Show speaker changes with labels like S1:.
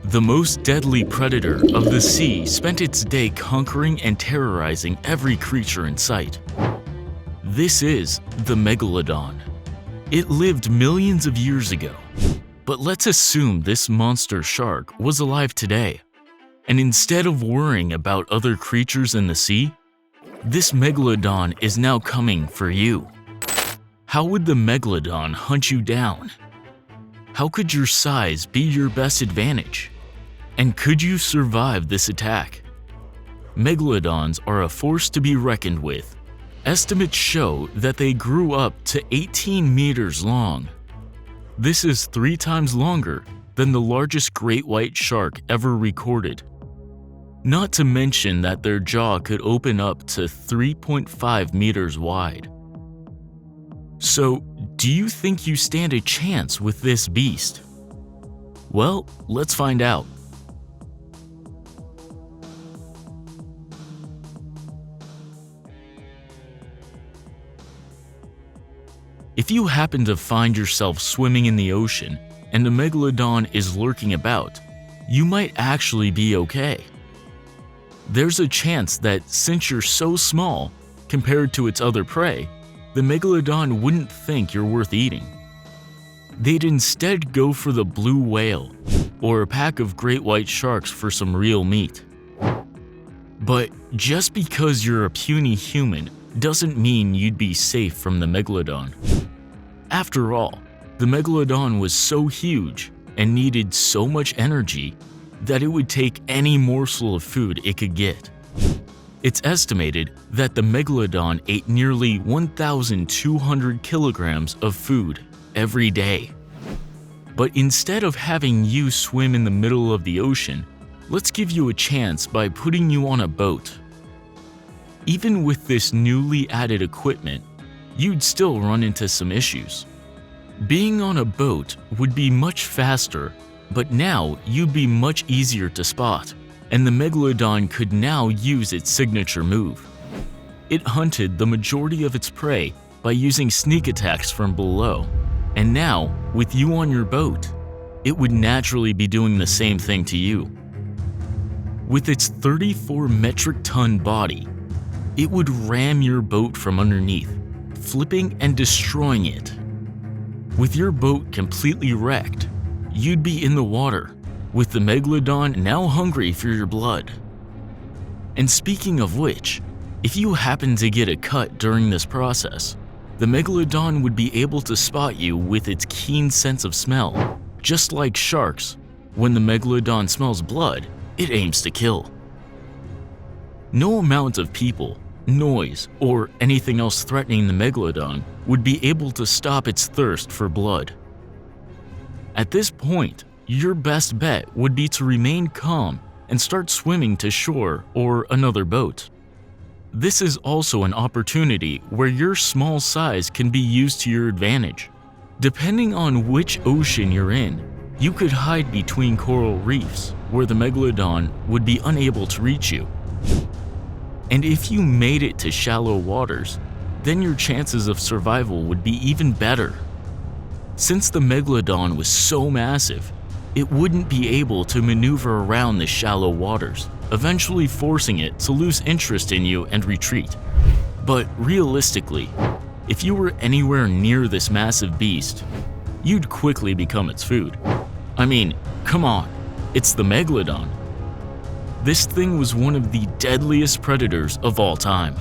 S1: The most deadly predator of the sea spent its day conquering and terrorizing every creature in sight. This is the Megalodon. It lived millions of years ago, but let's assume this monster shark was alive today. And instead of worrying about other creatures in the sea, this Megalodon is now coming for you. How would the Megalodon hunt you down? How could your size be your best advantage? And could you survive this attack? Megalodons are a force to be reckoned with. Estimates show that they grew up to 18 meters long. This is 3 times longer than the largest great white shark ever recorded. Not to mention that their jaw could open up to 3.5 meters wide. So, do you think you stand a chance with this beast? Well, let's find out. If you happen to find yourself swimming in the ocean and a Megalodon is lurking about, you might actually be okay. There's a chance that since you're so small compared to its other prey, the Megalodon wouldn't think you're worth eating. They'd instead go for the blue whale or a pack of great white sharks for some real meat. But just because you're a puny human doesn't mean you'd be safe from the Megalodon. After all, the Megalodon was so huge and needed so much energy that it would take any morsel of food it could get. It's estimated that the Megalodon ate nearly 1,200 kilograms of food every day. But instead of having you swim in the middle of the ocean, let's give you a chance by putting you on a boat. Even with this newly added equipment, you'd still run into some issues. Being on a boat would be much faster, but now you'd be much easier to spot, and the Megalodon could now use its signature move. It hunted the majority of its prey by using sneak attacks from below, and now, with you on your boat, it would naturally be doing the same thing to you. With its 34 metric ton body, it would ram your boat from underneath, flipping and destroying it. With your boat completely wrecked, you'd be in the water, with the Megalodon now hungry for your blood. And speaking of which, if you happen to get a cut during this process, the Megalodon would be able to spot you with its keen sense of smell. Just like sharks, when the Megalodon smells blood, it aims to kill. No amount of people, noise, or anything else threatening the Megalodon would be able to stop its thirst for blood. At this point, your best bet would be to remain calm and start swimming to shore or another boat. This is also an opportunity where your small size can be used to your advantage. Depending on which ocean you're in, you could hide between coral reefs where the Megalodon would be unable to reach you. And if you made it to shallow waters, then your chances of survival would be even better. Since the Megalodon was so massive, it wouldn't be able to maneuver around the shallow waters, eventually forcing it to lose interest in you and retreat. But realistically, if you were anywhere near this massive beast, you'd quickly become its food. I mean, come on, it's the Megalodon. This thing was one of the deadliest predators of all time.